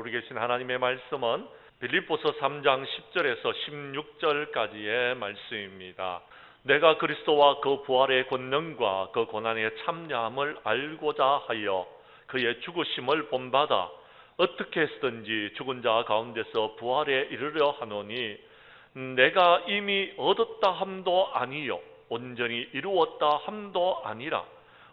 우리 계신 하나님의 말씀은 빌립보서 3장 10절에서 16절까지의 말씀입니다. 내가 그리스도와 그 부활의 권능과 그 고난의 참여함을 알고자 하여 그의 죽으심을 본받아 어떻게 해서든지 죽은 자 가운데서 부활에 이르려 하노니 내가 이미 얻었다 함도 아니요 온전히 이루었다 함도 아니라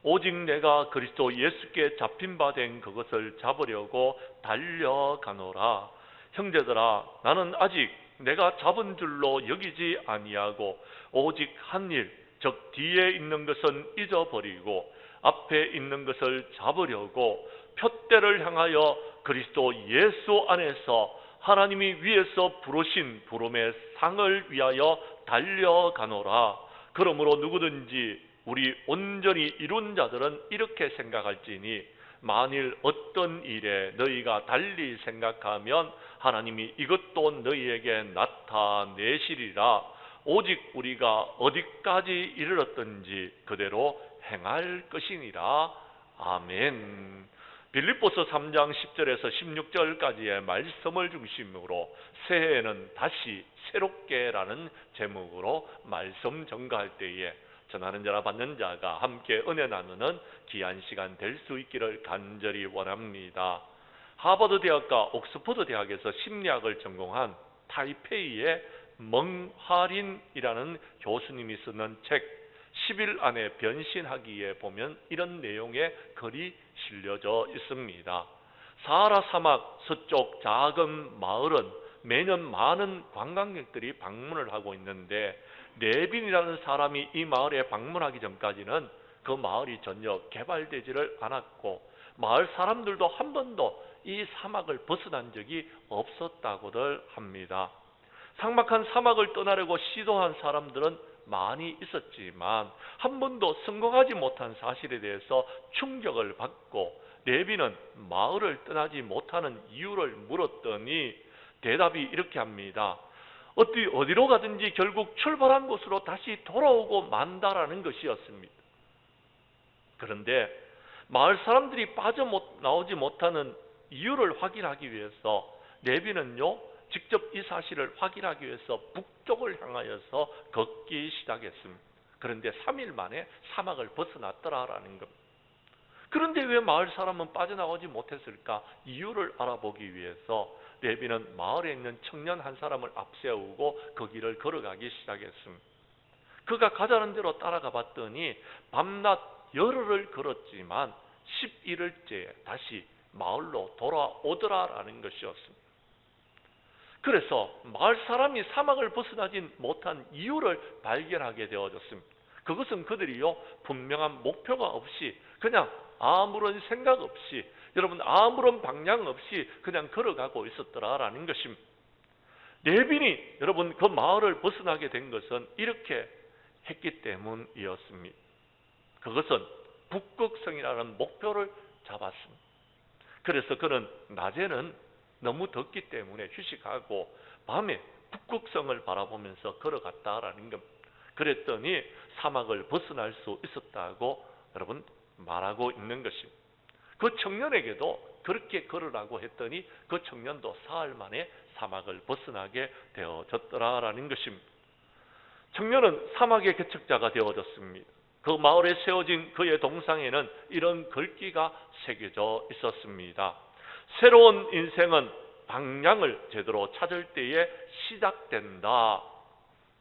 오직 내가 그리스도 예수께 잡힌 바 된 그것을 잡으려고 달려가노라. 형제들아, 나는 아직 내가 잡은 줄로 여기지 아니하고 오직 한 일, 즉 뒤에 있는 것은 잊어버리고 앞에 있는 것을 잡으려고 푯대를 향하여 그리스도 예수 안에서 하나님이 위에서 부르신 부름의 상을 위하여 달려가노라. 그러므로 누구든지 우리 온전히 이룬 자들은 이렇게 생각할지니 만일 어떤 일에 너희가 달리 생각하면 하나님이 이것도 너희에게 나타내시리라. 오직 우리가 어디까지 이르렀든지 그대로 행할 것이니라. 아멘. 빌립보서 3장 10절에서 16절까지의 말씀을 중심으로 새해에는 다시 새롭게라는 제목으로 말씀 전가할 때에 전하는 자라 받는 자가 함께 은혜 나누는 귀한 시간 될 수 있기를 간절히 원합니다. 하버드 대학과 옥스퍼드 대학에서 심리학을 전공한 타이페이의 멍화린이라는 교수님이 쓰는 책 10일 안에 변신하기에 보면 이런 내용의 글이 실려져 있습니다. 사하라 사막 서쪽 작은 마을은 매년 많은 관광객들이 방문을 하고 있는데 네빈이라는 사람이 이 마을에 방문하기 전까지는 그 마을이 전혀 개발되지를 않았고 마을 사람들도 한 번도 이 사막을 벗어난 적이 없었다고들 합니다. 삭막한 사막을 떠나려고 시도한 사람들은 많이 있었지만 한 번도 성공하지 못한 사실에 대해서 충격을 받고 네빈은 마을을 떠나지 못하는 이유를 물었더니 대답이 이렇게 합니다. 어디로 가든지 결국 출발한 곳으로 다시 돌아오고 만다라는 것이었습니다. 그런데 마을 사람들이 빠져나오지 못하는 이유를 확인하기 위해서 네비는요 직접 이 사실을 확인하기 위해서 북쪽을 향하여서 걷기 시작했습니다. 그런데 3일 만에 사막을 벗어났더라라는 겁니다. 그런데 왜 마을 사람은 빠져나오지 못했을까? 이유를 알아보기 위해서 네비는 마을에 있는 청년 한 사람을 앞세우고 그 길을 걸어가기 시작했습니다. 그가 가자는 대로 따라가 봤더니 밤낮 열흘을 걸었지만 11일째에 다시 마을로 돌아오더라라는 것이었습니다. 그래서 마을 사람이 사막을 벗어나지 못한 이유를 발견하게 되어졌습니다. 그것은 그들이요 분명한 목표가 없이 그냥 아무런 생각 없이 여러분 아무런 방향 없이 그냥 걸어가고 있었더라라는 것입니다. 네빈이 여러분 그 마을을 벗어나게 된 것은 이렇게 했기 때문이었습니다. 그것은 북극성이라는 목표를 잡았습니다. 그래서 그는 낮에는 너무 덥기 때문에 휴식하고 밤에 북극성을 바라보면서 걸어갔다라는 겁니다. 그랬더니 사막을 벗어날 수 있었다고 여러분 말하고 있는 것입니다. 그 청년에게도 그렇게 걸으라고 했더니 그 청년도 사흘 만에 사막을 벗어나게 되어졌더라라는 것입니다. 청년은 사막의 개척자가 되어졌습니다. 그 마을에 세워진 그의 동상에는 이런 글귀가 새겨져 있었습니다. 새로운 인생은 방향을 제대로 찾을 때에 시작된다.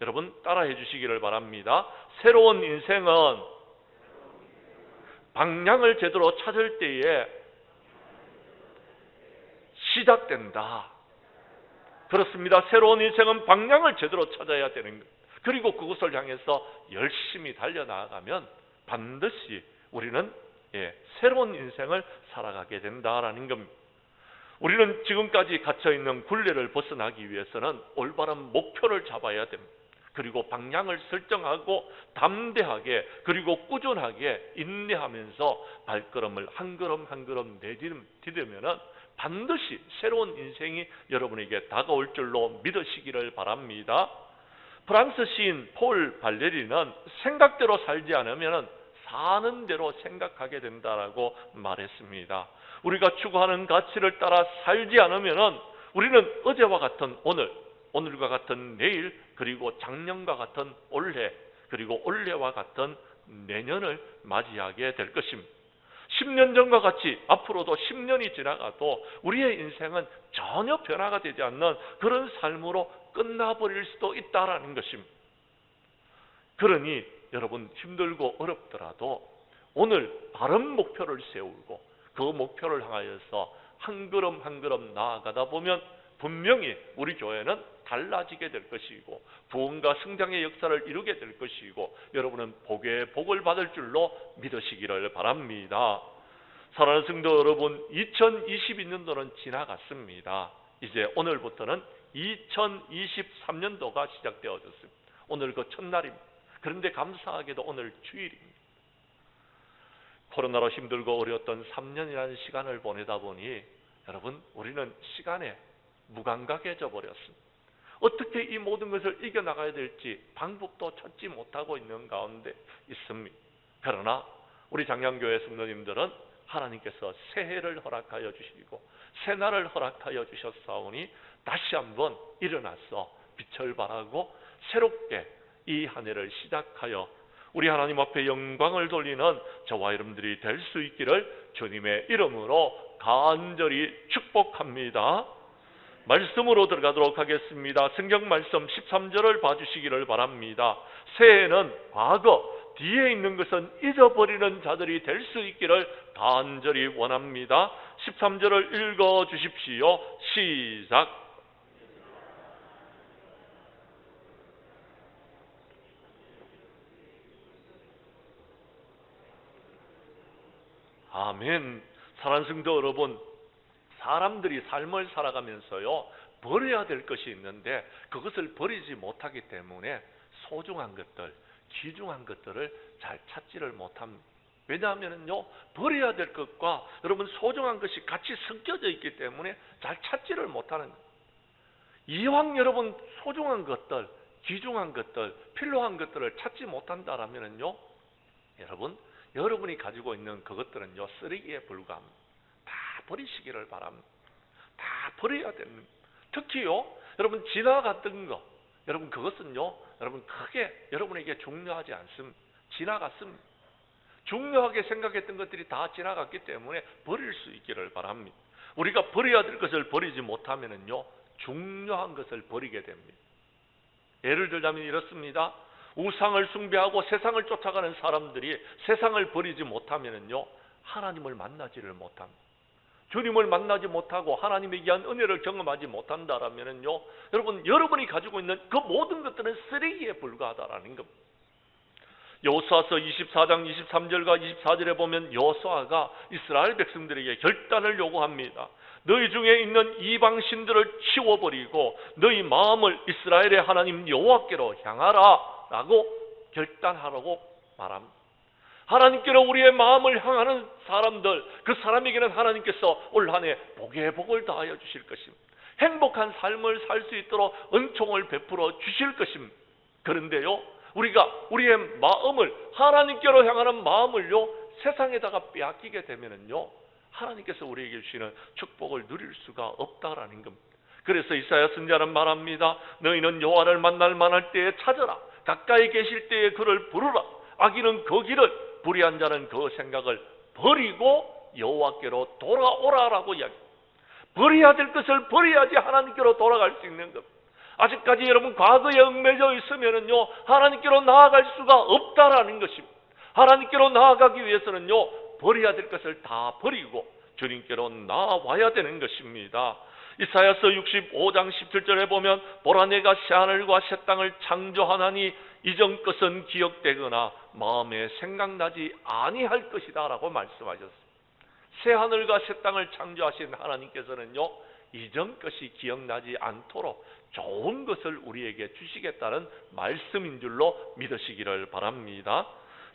여러분 따라해 주시기를 바랍니다. 새로운 인생은 방향을 제대로 찾을 때에 시작된다. 그렇습니다. 새로운 인생은 방향을 제대로 찾아야 되는 것. 그리고 그것을 향해서 열심히 달려나가면 반드시 우리는 새로운 인생을 살아가게 된다라는 겁니다. 우리는 지금까지 갇혀있는 굴레를 벗어나기 위해서는 올바른 목표를 잡아야 됩니다. 그리고 방향을 설정하고 담대하게 그리고 꾸준하게 인내하면서 발걸음을 한 걸음 한 걸음 내디디면 반드시 새로운 인생이 여러분에게 다가올 줄로 믿으시기를 바랍니다. 프랑스 시인 폴 발레리는 생각대로 살지 않으면 사는 대로 생각하게 된다라고 말했습니다. 우리가 추구하는 가치를 따라 살지 않으면은 우리는 어제와 같은 오늘, 오늘과 같은 내일, 그리고 작년과 같은 올해, 그리고 올해와 같은 내년을 맞이하게 될 것입니다. 10년 전과 같이 앞으로도 10년이 지나가도 우리의 인생은 전혀 변화가 되지 않는 그런 삶으로 끝나버릴 수도 있다라는 것입니다. 그러니 여러분, 힘들고 어렵더라도 오늘 바른 목표를 세우고 그 목표를 향하여서 한 걸음 한 걸음 나아가다 보면 분명히 우리 교회는 달라지게 될 것이고 부흥과 성장의 역사를 이루게 될 것이고 여러분은 복에 복을 받을 줄로 믿으시기를 바랍니다. 사랑하는 성도 여러분, 2022년도는 지나갔습니다. 이제 오늘부터는 2023년도가 시작되어졌습니다. 오늘 그 첫날입니다. 그런데 감사하게도 오늘 주일입니다. 코로나로 힘들고 어려웠던 3년이라는 시간을 보내다 보니 여러분, 우리는 시간에 무감각해져 버렸습니다. 어떻게 이 모든 것을 이겨나가야 될지 방법도 찾지 못하고 있는 가운데 있습니다. 그러나 우리 장량교회 성도님들은 하나님께서 새해를 허락하여 주시고 새날을 허락하여 주셨사오니 다시 한번 일어나서 빛을 발하고 새롭게 이 한 해를 시작하여 우리 하나님 앞에 영광을 돌리는 저와 여러분들이 될 수 있기를 주님의 이름으로 간절히 축복합니다. 말씀으로 들어가도록 하겠습니다. 성경 말씀 13절을 봐주시기를 바랍니다. 새해는 과거, 뒤에 있는 것은 잊어버리는 자들이 될 수 있기를 간절히 원합니다. 13절을 읽어 주십시오. 시작. 아멘. 사랑하는 성도 여러분, 사람들이 삶을 살아가면서요 버려야 될 것이 있는데 그것을 버리지 못하기 때문에 소중한 것들, 귀중한 것들을 잘 찾지를 못합니다. 왜냐하면요 버려야 될 것과 여러분 소중한 것이 같이 섞여져 있기 때문에 잘 찾지를 못하는 거예요. 이왕 여러분 소중한 것들, 귀중한 것들, 필요한 것들을 찾지 못한다라면요 여러분, 여러분이 가지고 있는 그것들은요 쓰레기에 불과합니다. 다 버리시기를 바랍니다. 다 버려야 됩니다. 특히요 여러분 지나갔던 거, 여러분 그것은요 여러분 크게 여러분에게 중요하지 않습니다. 지나갔습니다. 중요하게 생각했던 것들이 다 지나갔기 때문에 버릴 수 있기를 바랍니다. 우리가 버려야 될 것을 버리지 못하면요 중요한 것을 버리게 됩니다. 예를 들자면 이렇습니다. 우상을 숭배하고 세상을 쫓아가는 사람들이 세상을 버리지 못하면요 하나님을 만나지를 못합니다. 주님을 만나지 못하고 하나님의 귀한 은혜를 경험하지 못한다라면요 여러분, 여러분이 가지고 있는 그 모든 것들은 쓰레기에 불과하다라는 겁니다. 여호수아서 24장 23절과 24절에 보면 여호수아가 이스라엘 백성들에게 결단을 요구합니다. 너희 중에 있는 이방 신들을 치워버리고 너희 마음을 이스라엘의 하나님 여호와께로 향하라 라고 결단하라고 말합니다. 하나님께로 우리의 마음을 향하는 사람들, 그 사람에게는 하나님께서 올 한 해 복에 복을 다하여 주실 것입니다. 행복한 삶을 살 수 있도록 은총을 베풀어 주실 것입니다. 그런데요 우리가 우리의 마음을 하나님께로 향하는 마음을요 세상에다가 빼앗기게 되면은요 하나님께서 우리에게 주시는 축복을 누릴 수가 없다라는 겁니다. 그래서 이사야 선지자는 말합니다. 너희는 여호와를 만날 만할 때에 찾아라. 가까이 계실 때에 그를 부르라. 악인은 그 길을, 불의한 자는 그 생각을 버리고 여호와께로 돌아오라라고 이야기합니다. 버려야 될 것을 버려야지 하나님께로 돌아갈 수 있는 겁니다. 아직까지 여러분 과거에 얽매여 있으면은요 하나님께로 나아갈 수가 없다라는 것입니다. 하나님께로 나아가기 위해서는요 버려야 될 것을 다 버리고 주님께로 나아와야 되는 것입니다. 이사야서 65장 17절에 보면 보라 내가 새하늘과 새 땅을 창조하나니 이전 것은 기억되거나 마음에 생각나지 아니할 것이다 라고 말씀하셨습니다. 새하늘과 새 땅을 창조하신 하나님께서는요 이전 것이 기억나지 않도록 좋은 것을 우리에게 주시겠다는 말씀인 줄로 믿으시기를 바랍니다.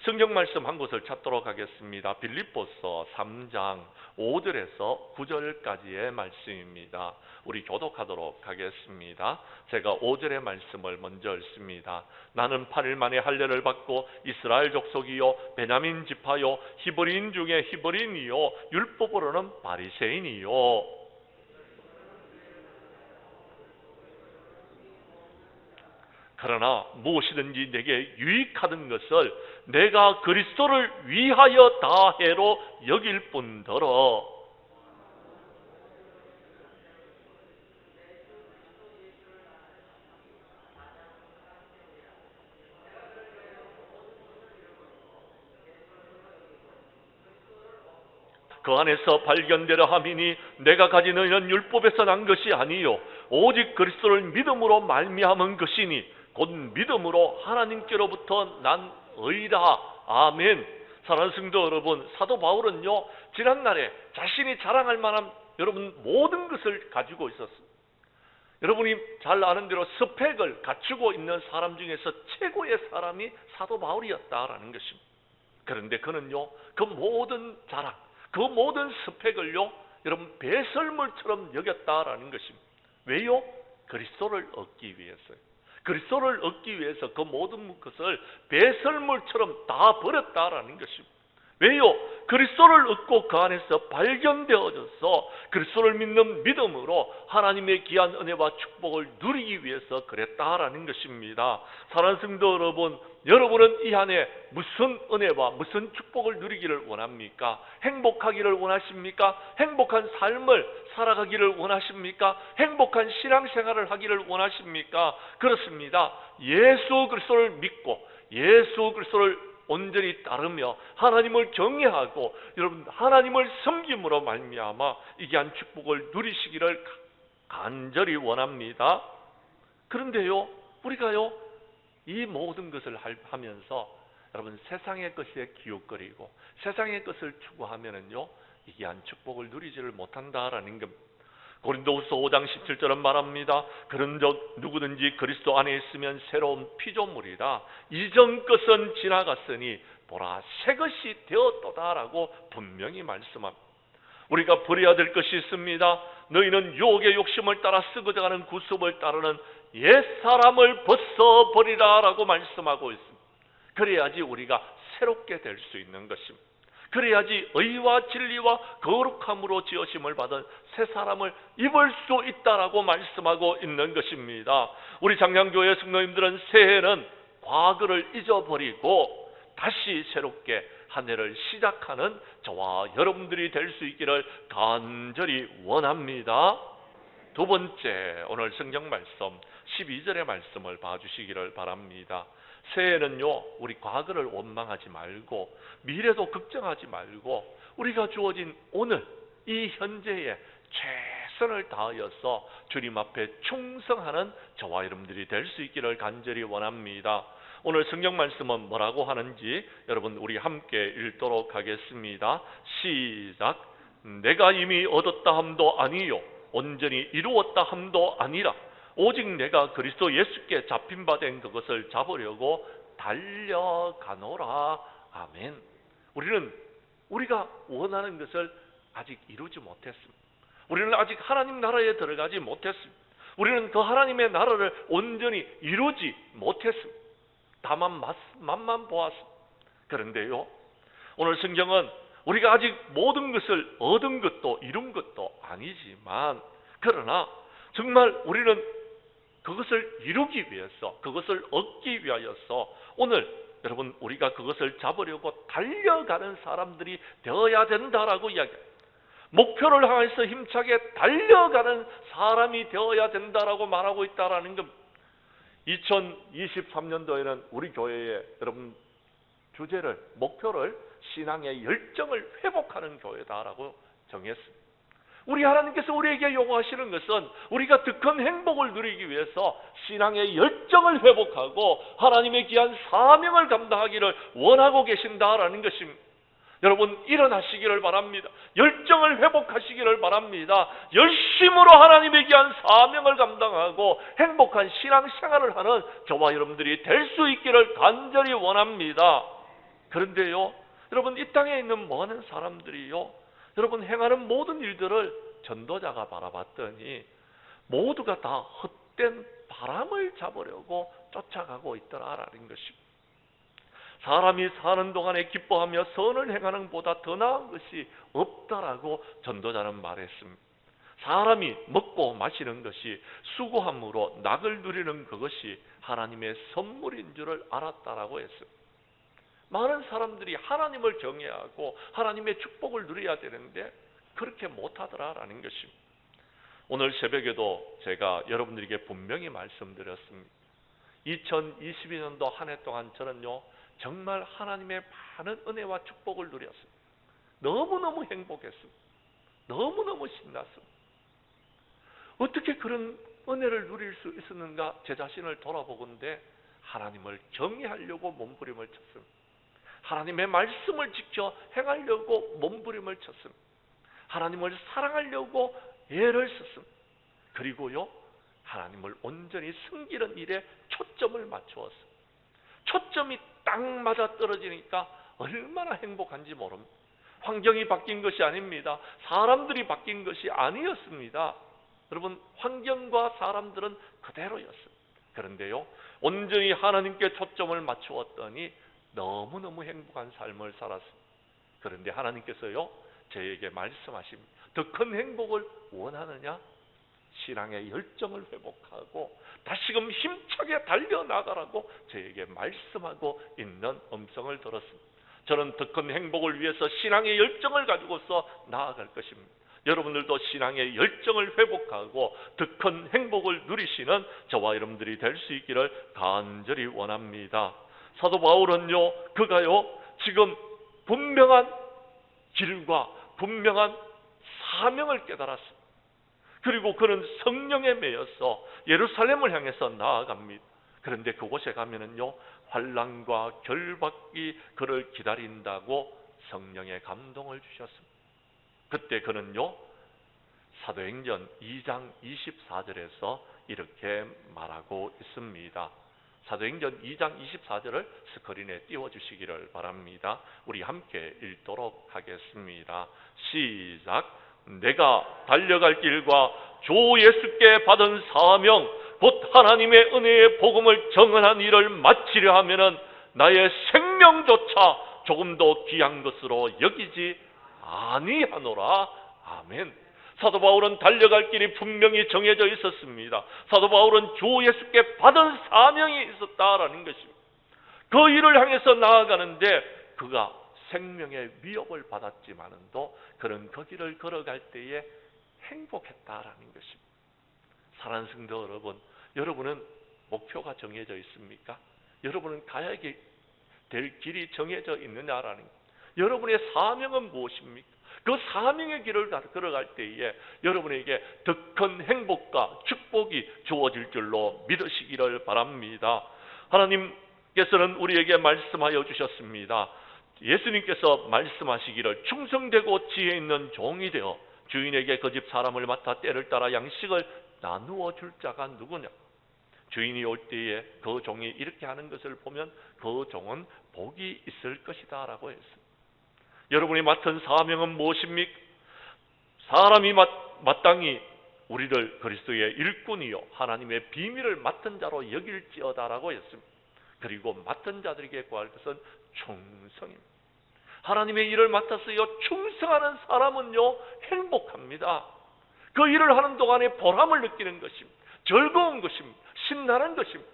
성경 말씀 한 곳을 찾도록 하겠습니다. 빌립보서 3장 5절에서 9절까지의 말씀입니다. 우리 교독하도록 하겠습니다. 제가 5절의 말씀을 먼저 읽습니다. 나는 8일 만에 할례를 받고 이스라엘 족속이요 베냐민 지파요 히브리인 중에 히브리인이요 율법으로는 바리새인이요. 그러나 무엇이든지 내게 유익하던 것을 내가 그리스도를 위하여 다해로 여길 뿐더러 그 안에서 발견되려 함이니 내가 가지는 이런 율법에서 난 것이 아니요 오직 그리스도를 믿음으로 말미암은 것이니 곧 믿음으로 하나님께로부터 난 의라. 아멘. 사랑하는 성도 여러분, 사도 바울은요 지난날에 자신이 자랑할 만한 여러분 모든 것을 가지고 있었습니다. 여러분이 잘 아는 대로 스펙을 갖추고 있는 사람 중에서 최고의 사람이 사도 바울이었다라는 것입니다. 그런데 그는요 그 모든 자랑, 그 모든 스펙을요 여러분 배설물처럼 여겼다라는 것입니다. 왜요? 그리스도를 얻기 위해서요. 그리스도를 얻기 위해서 그 모든 것을 배설물처럼 다 버렸다라는 것입니다. 왜요? 그리스도를 얻고 그 안에서 발견되어져서 그리스도를 믿는 믿음으로 하나님의 귀한 은혜와 축복을 누리기 위해서 그랬다라는 것입니다. 사랑하는 성도 여러분, 여러분은 이 안에 무슨 은혜와 무슨 축복을 누리기를 원합니까? 행복하기를 원하십니까? 행복한 삶을 살아가기를 원하십니까? 행복한 신앙생활을 하기를 원하십니까? 그렇습니다. 예수 그리스도를 믿고 예수 그리스도를 온전히 따르며 하나님을 경외하고 여러분 하나님을 섬김으로 말미암아 이 귀한 축복을 누리시기를 간절히 원합니다. 그런데요 우리가요 이 모든 것을 하면서 여러분 세상의 것에 기웃거리고 세상의 것을 추구하면은요 이 귀한 축복을 누리지를 못한다라는 겁니다. 고린도후서 5장 17절은 말합니다. 그런즉 누구든지 그리스도 안에 있으면 새로운 피조물이라 이전 것은 지나갔으니 보라 새 것이 되었도다라고 분명히 말씀합니다. 우리가 버려야 될 것이 있습니다. 너희는 유혹의 욕심을 따라 썩어져가는 구습을 따르는 옛사람을 벗어버리라라고 말씀하고 있습니다. 그래야지 우리가 새롭게 될 수 있는 것입니다. 그래야지 의와 진리와 거룩함으로 지으심을 받은 새 사람을 입을 수 있다라고 말씀하고 있는 것입니다. 우리 장량교회 성도님들은 새해는 과거를 잊어버리고 다시 새롭게 한 해를 시작하는 저와 여러분들이 될 수 있기를 간절히 원합니다. 두 번째, 오늘 성경 말씀 12절의 말씀을 봐주시기를 바랍니다. 새해는요 우리 과거를 원망하지 말고 미래도 걱정하지 말고 우리가 주어진 오늘 이 현재에 최선을 다하여서 주님 앞에 충성하는 저와 여러분들이 될 수 있기를 간절히 원합니다. 오늘 성경 말씀은 뭐라고 하는지 여러분 우리 함께 읽도록 하겠습니다. 시작. 내가 이미 얻었다 함도 아니요 온전히 이루었다 함도 아니라 오직 내가 그리스도 예수께 잡힌 바 된 그것을 잡으려고 달려가노라. 아멘. 우리는 우리가 원하는 것을 아직 이루지 못했습니다. 우리는 아직 하나님 나라에 들어가지 못했습니다. 우리는 그 하나님의 나라를 온전히 이루지 못했습니다. 다만 맛만 보았습니다. 그런데요 오늘 성경은 우리가 아직 모든 것을 얻은 것도 이룬 것도 아니지만 그러나 정말 우리는 그것을 이루기 위해서 그것을 얻기 위하여서 오늘 여러분 우리가 그것을 잡으려고 달려가는 사람들이 되어야 된다라고 이야기합니다. 목표를 향해서 힘차게 달려가는 사람이 되어야 된다라고 말하고 있다라는 겁니다. 2023년도에는 우리 교회에 여러분 주제를 목표를 신앙의 열정을 회복하는 교회다라고 정했습니다. 우리 하나님께서 우리에게 요구하시는 것은 우리가 더 큰 행복을 누리기 위해서 신앙의 열정을 회복하고 하나님의 귀한 사명을 감당하기를 원하고 계신다라는 것입니다. 여러분 일어나시기를 바랍니다. 열정을 회복하시기를 바랍니다. 열심으로 하나님의 귀한 사명을 감당하고 행복한 신앙생활을 하는 저와 여러분들이 될 수 있기를 간절히 원합니다. 그런데요, 여러분, 이 땅에 있는 많은 사람들이요, 여러분 행하는 모든 일들을 전도자가 바라봤더니 모두가 다 헛된 바람을 잡으려고 쫓아가고 있더라라는 것입니다. 사람이 사는 동안에 기뻐하며 선을 행하는 것보다 더 나은 것이 없다라고 전도자는 말했습니다. 사람이 먹고 마시는 것이 수고함으로 낙을 누리는 그것이 하나님의 선물인 줄을 알았다라고 했습니다. 많은 사람들이 하나님을 경외하고 하나님의 축복을 누려야 되는데 그렇게 못하더라라는 것입니다. 오늘 새벽에도 제가 여러분들에게 분명히 말씀드렸습니다. 2022년도 한 해 동안 저는요, 정말 하나님의 많은 은혜와 축복을 누렸습니다. 너무너무 행복했습니다. 너무너무 신났습니다. 어떻게 그런 은혜를 누릴 수 있었는가 제 자신을 돌아보건대 하나님을 경외하려고 몸부림을 쳤습니다. 하나님의 말씀을 지켜 행하려고 몸부림을 쳤습니다. 하나님을 사랑하려고 애를 썼습니다. 그리고요, 하나님을 온전히 섬기는 일에 초점을 맞추었습니다. 초점이 딱 맞아 떨어지니까 얼마나 행복한지 모릅니다. 환경이 바뀐 것이 아닙니다. 사람들이 바뀐 것이 아니었습니다. 여러분, 환경과 사람들은 그대로였습니다. 그런데요, 온전히 하나님께 초점을 맞추었더니 너무너무 행복한 삶을 살았습니다. 그런데 하나님께서요, 저에게 말씀하십니다. 더 큰 행복을 원하느냐? 신앙의 열정을 회복하고 다시금 힘차게 달려나가라고 저에게 말씀하고 있는 음성을 들었습니다. 저는 더 큰 행복을 위해서 신앙의 열정을 가지고서 나아갈 것입니다. 여러분들도 신앙의 열정을 회복하고 더 큰 행복을 누리시는 저와 여러분들이 될 수 있기를 간절히 원합니다. 사도 바울은요, 그가요 지금 분명한 길과 분명한 사명을 깨달았습니다. 그리고 그는 성령에 매여서 예루살렘을 향해서 나아갑니다. 그런데 그곳에 가면은요, 환난과 결박이 그를 기다린다고 성령의 감동을 주셨습니다. 그때 그는요, 사도행전 2장 24절에서 이렇게 말하고 있습니다. 사도행전 2장 24절을 스크린에 띄워주시기를 바랍니다. 우리 함께 읽도록 하겠습니다. 시작. 내가 달려갈 길과 주 예수께 받은 사명 곧 하나님의 은혜의 복음을 정언한 일을 마치려 하면은 나의 생명조차 조금도 귀한 것으로 여기지 아니하노라. 아멘. 사도 바울은 달려갈 길이 분명히 정해져 있었습니다. 사도 바울은 주 예수께 받은 사명이 있었다라는 것입니다. 그 일을 향해서 나아가는데 그가 생명의 위협을 받았지만도 그는 그 길을 걸어갈 때에 행복했다라는 것입니다. 사랑하는 성도 여러분, 여러분은 목표가 정해져 있습니까? 여러분은 가야 될 길이 정해져 있느냐라는 것. 여러분의 사명은 무엇입니까? 그 사명의 길을 걸어갈 때에 여러분에게 더 큰 행복과 축복이 주어질 줄로 믿으시기를 바랍니다. 하나님께서는 우리에게 말씀하여 주셨습니다. 예수님께서 말씀하시기를 충성되고 지혜 있는 종이 되어 주인에게 그 집 사람을 맡아 때를 따라 양식을 나누어 줄 자가 누구냐? 주인이 올 때에 그 종이 이렇게 하는 것을 보면 그 종은 복이 있을 것이다 라고 했습니다. 여러분이 맡은 사명은 무엇입니까? 사람이 마땅히 우리를 그리스도의 일꾼이요 하나님의 비밀을 맡은 자로 여길지어다라고 했습니다. 그리고 맡은 자들에게 구할 것은 충성입니다. 하나님의 일을 맡아서요 충성하는 사람은요 행복합니다. 그 일을 하는 동안에 보람을 느끼는 것입니다. 즐거운 것입니다. 신나는 것입니다.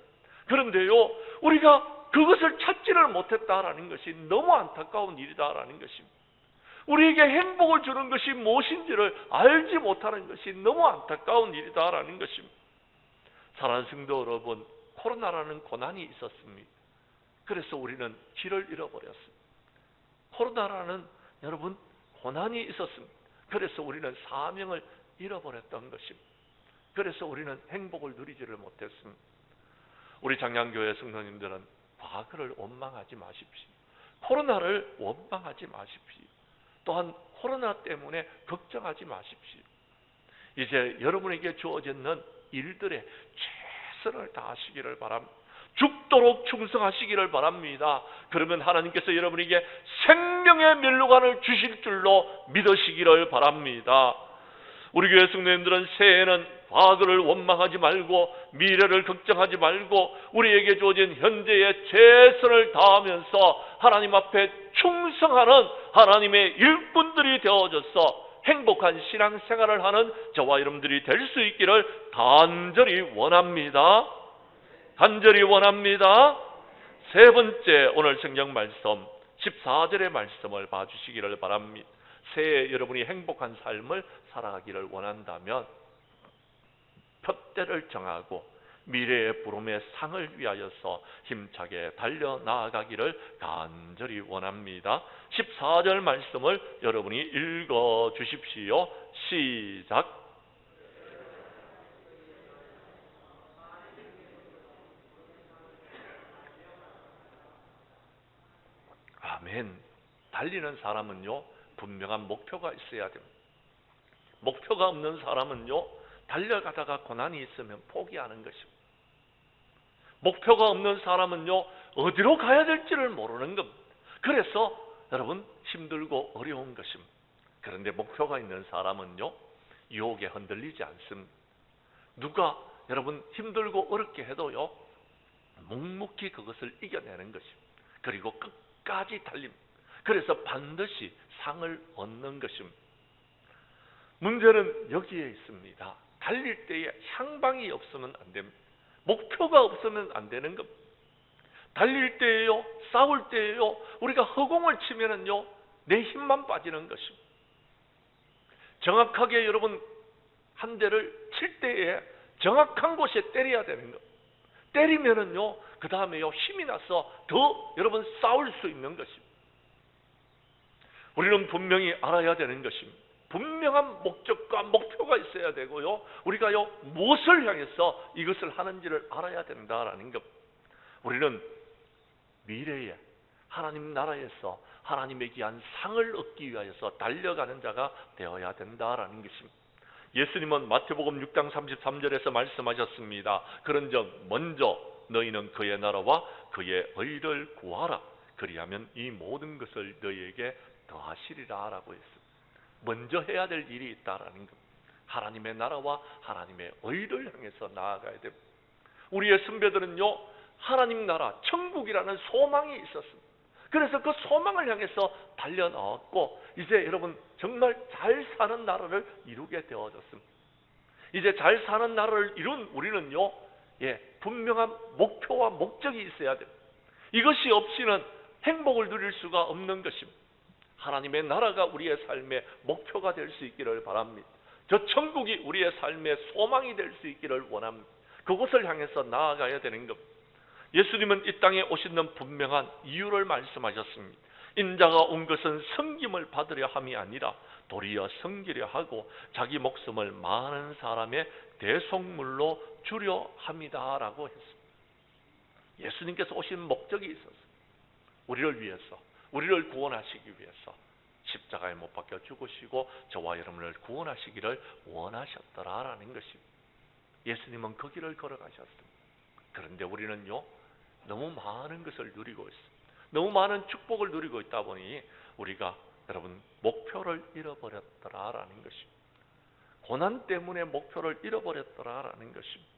그런데요 우리가 그것을 찾지를 못했다라는 것이 너무 안타까운 일이다라는 것입니다. 우리에게 행복을 주는 것이 무엇인지를 알지 못하는 것이 너무 안타까운 일이다라는 것입니다. 사랑하는 성도 여러분, 코로나라는 고난이 있었습니다. 그래서 우리는 길을 잃어버렸습니다. 코로나라는 여러분 고난이 있었습니다. 그래서 우리는 사명을 잃어버렸던 것입니다. 그래서 우리는 행복을 누리지를 못했습니다. 우리 장량교회 성도님들은 과거를 원망하지 마십시오. 코로나를 원망하지 마십시오. 또한 코로나 때문에 걱정하지 마십시오. 이제 여러분에게 주어지는 일들에 최선을 다하시기를 바랍니다. 죽도록 충성하시기를 바랍니다. 그러면 하나님께서 여러분에게 생명의 면류관을 주실 줄로 믿으시기를 바랍니다. 우리 교회 성도님들은 새해에는 과거를 원망하지 말고 미래를 걱정하지 말고 우리에게 주어진 현재의 최선을 다하면서 하나님 앞에 충성하는 하나님의 일꾼들이 되어져서 행복한 신앙생활을 하는 저와 여러분들이 될 수 있기를 간절히 원합니다. 간절히 원합니다. 세 번째, 오늘 성경 말씀 14절의 말씀을 봐주시기를 바랍니다. 새해 여러분이 행복한 삶을 살아가기를 원한다면 표대를 정하고 미래의 부름의 상을 위하여서 힘차게 달려나가기를 간절히 원합니다. 14절 말씀을 여러분이 읽어 주십시오. 시작. 아멘. 달리는 사람은요, 분명한 목표가 있어야 됩니다. 목표가 없는 사람은요, 달려가다가 고난이 있으면 포기하는 것입니다. 목표가 없는 사람은요, 어디로 가야 될지를 모르는 겁니다. 그래서 여러분 힘들고 어려운 것입니다. 그런데 목표가 있는 사람은요, 유혹에 흔들리지 않습니다. 누가 여러분 힘들고 어렵게 해도요, 묵묵히 그것을 이겨내는 것입니다. 그리고 끝까지 달립니다. 그래서 반드시 상을 얻는 것입니다. 문제는 여기에 있습니다. 달릴 때에 향방이 없으면 안 됩니다. 목표가 없으면 안 되는 겁니다. 달릴 때에요, 싸울 때에요, 우리가 허공을 치면은요, 내 힘만 빠지는 것입니다. 정확하게 여러분 한 대를 칠 때에 정확한 곳에 때려야 되는 것. 때리면은요, 그 다음에요, 힘이 나서 더 여러분 싸울 수 있는 것입니다. 우리는 분명히 알아야 되는 것입니다. 분명한 목적과 목표가 있어야 되고요, 우리가요 무엇을 향해서 이것을 하는지를 알아야 된다라는 것. 우리는 미래에 하나님 나라에서 하나님의 귀한 상을 얻기 위하여서 달려가는 자가 되어야 된다라는 것입니다. 예수님은 마태복음 6장 33절에서 말씀하셨습니다. 그런즉 먼저 너희는 그의 나라와 그의 의를 구하라. 그리하면 이 모든 것을 너희에게 더하시리라 라고 했습니다. 먼저 해야 될 일이 있다라는 것. 하나님의 나라와 하나님의 의를 향해서 나아가야 됩니다. 우리의 선배들은요, 하나님 나라, 천국이라는 소망이 있었습니다. 그래서 그 소망을 향해서 달려나왔고, 이제 여러분 정말 잘 사는 나라를 이루게 되어졌습니다. 이제 잘 사는 나라를 이룬 우리는요, 분명한 목표와 목적이 있어야 됩니다. 이것이 없이는 행복을 누릴 수가 없는 것입니다. 하나님의 나라가 우리의 삶의 목표가 될 수 있기를 바랍니다. 저 천국이 우리의 삶의 소망이 될 수 있기를 원합니다. 그곳을 향해서 나아가야 되는 것. 예수님은 이 땅에 오시는 분명한 이유를 말씀하셨습니다. 인자가 온 것은 섬김을 받으려 함이 아니라 도리어 섬기려 하고 자기 목숨을 많은 사람의 대속물로 주려 함이다 라고 했습니다. 예수님께서 오신 목적이 있었습니다. 우리를 위해서, 우리를 구원하시기 위해서 십자가에 못 박혀 죽으시고 저와 여러분을 구원하시기를 원하셨더라라는 것입니다. 예수님은 그 길을 걸어가셨습니다. 그런데 우리는요, 너무 많은 것을 누리고 있습니다. 너무 많은 축복을 누리고 있다 보니 우리가 여러분 목표를 잃어버렸더라라는 것입니다. 고난 때문에 목표를 잃어버렸더라라는 것입니다.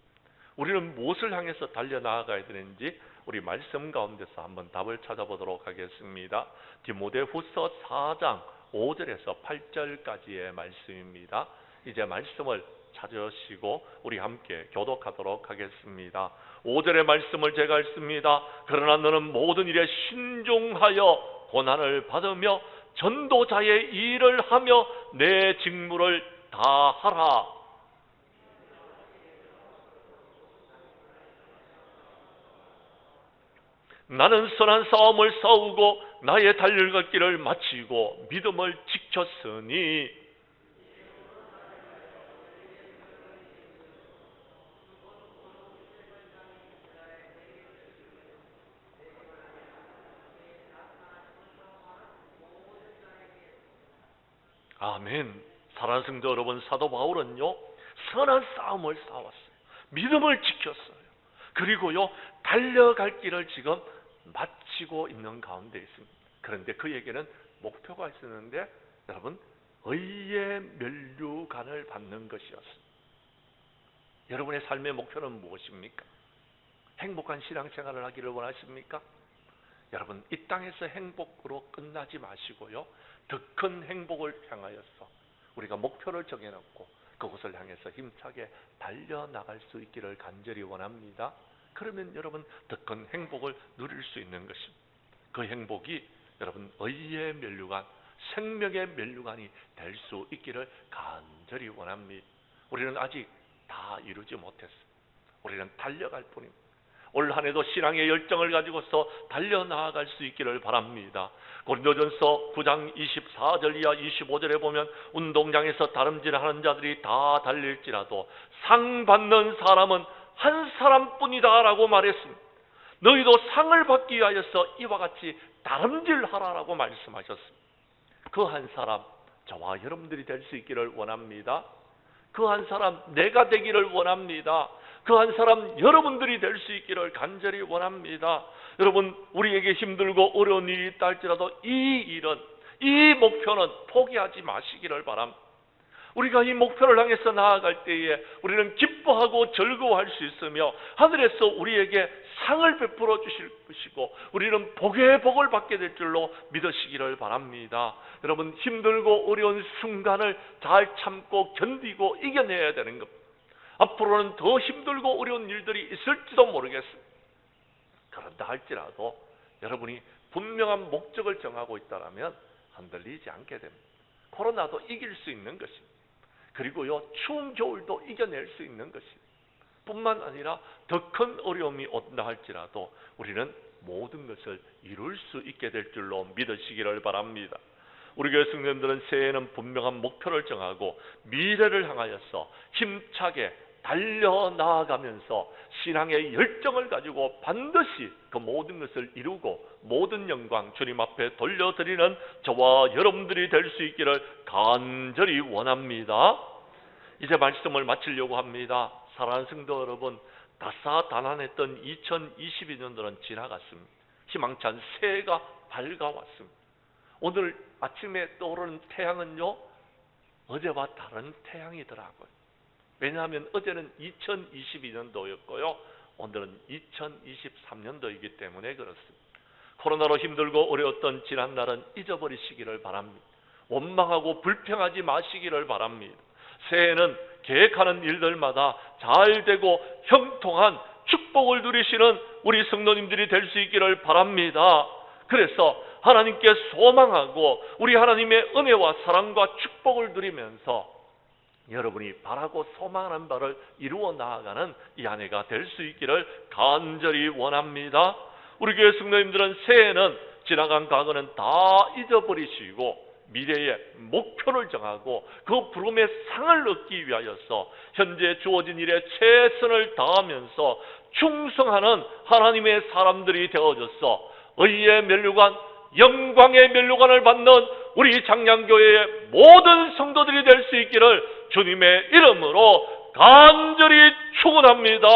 우리는 무엇을 향해서 달려나가야 되는지 우리 말씀 가운데서 한번 답을 찾아보도록 하겠습니다. 디모데후서 4장 5절에서 8절까지의 말씀입니다. 이제 말씀을 찾으시고 우리 함께 교독하도록 하겠습니다. 5절의 말씀을 제가 읽습니다. 그러나 너는 모든 일에 신중하여 고난을 받으며 전도자의 일을 하며 내 직무를 다하라. 나는 선한 싸움을 싸우고 나의 달려갈 길을 마치고 믿음을 지켰으니 아멘. 사랑하는 성도 여러분, 사도 바울은요 선한 싸움을 싸웠어요. 믿음을 지켰어요. 그리고요, 달려갈 길을 지금 마치고 있는 가운데 있습니다. 그런데 그에게는 목표가 있었는데 여러분, 의의 면류관을 받는 것이었습니다. 여러분의 삶의 목표는 무엇입니까? 행복한 신앙생활을 하기를 원하십니까? 여러분, 이 땅에서 행복으로 끝나지 마시고요, 더 큰 행복을 향하여서 우리가 목표를 정해놓고 그곳을 향해서 힘차게 달려나갈 수 있기를 간절히 원합니다. 그러면 여러분, 더 큰 행복을 누릴 수 있는 것입니다. 그 행복이 여러분 의의 면류관, 생명의 면류관이 될 수 있기를 간절히 원합니다. 우리는 아직 다 이루지 못했습니다. 우리는 달려갈 뿐입니다. 올 한 해도 신앙의 열정을 가지고서 달려나갈 수 있기를 바랍니다. 고린도전서 9장 24절 이하 25절에 보면 운동장에서 다름질하는 자들이 다 달릴지라도 상 받는 사람은 한 사람뿐이다 라고 말했습니다. 너희도 상을 받기 위하여서 이와 같이 다름질하라라고 말씀하셨습니다. 그 한 사람, 저와 여러분들이 될 수 있기를 원합니다. 그 한 사람, 내가 되기를 원합니다. 그 한 사람, 여러분들이 될 수 있기를 간절히 원합니다. 여러분, 우리에게 힘들고 어려운 일이 있다 할지라도 이 일은, 이 목표는 포기하지 마시기를 바랍니다. 우리가 이 목표를 향해서 나아갈 때에 우리는 기뻐하고 즐거워할 수 있으며 하늘에서 우리에게 상을 베풀어 주실 것이고 우리는 복의 복을 받게 될 줄로 믿으시기를 바랍니다. 여러분, 힘들고 어려운 순간을 잘 참고 견디고 이겨내야 되는 것. 앞으로는 더 힘들고 어려운 일들이 있을지도 모르겠습니다. 그런다 할지라도 여러분이 분명한 목적을 정하고 있다면 흔들리지 않게 됩니다. 코로나도 이길 수 있는 것입니다. 그리고요, 추운 겨울도 이겨낼 수 있는 것입니다. 뿐만 아니라 더 큰 어려움이 온다 할지라도 우리는 모든 것을 이룰 수 있게 될 줄로 믿으시기를 바랍니다. 우리 교회 성도님들은 새해에는 분명한 목표를 정하고 미래를 향하여서 힘차게 달려나가면서 신앙의 열정을 가지고 반드시 그 모든 것을 이루고 모든 영광 주님 앞에 돌려드리는 저와 여러분들이 될 수 있기를 간절히 원합니다. 이제 말씀을 마치려고 합니다. 사랑하는 성도 여러분, 다사다난했던 2022년도는 지나갔습니다. 희망찬 새해가 밝아왔습니다. 오늘 아침에 떠오르는 태양은요, 어제와 다른 태양이더라고요. 왜냐하면 어제는 2022년도였고요 오늘은 2023년도이기 때문에 그렇습니다. 코로나로 힘들고 어려웠던 지난날은 잊어버리시기를 바랍니다. 원망하고 불평하지 마시기를 바랍니다. 새해에는 계획하는 일들마다 잘 되고 형통한 축복을 누리시는 우리 성도님들이 될 수 있기를 바랍니다. 그래서 하나님께 소망하고 우리 하나님의 은혜와 사랑과 축복을 누리면서 여러분이 바라고 소망하는 바를 이루어 나아가는 이 한 해가 될 수 있기를 간절히 원합니다. 우리 교회 성도님들은 새해에는 지나간 과거는 다 잊어버리시고 미래의 목표를 정하고 그 부름의 상을 얻기 위하여서 현재 주어진 일에 최선을 다하면서 충성하는 하나님의 사람들이 되어져서 의의 면류관, 영광의 면류관을 받는 우리 장량교회의 모든 성도들이 될 수 있기를 주님의 이름으로 간절히 축원합니다.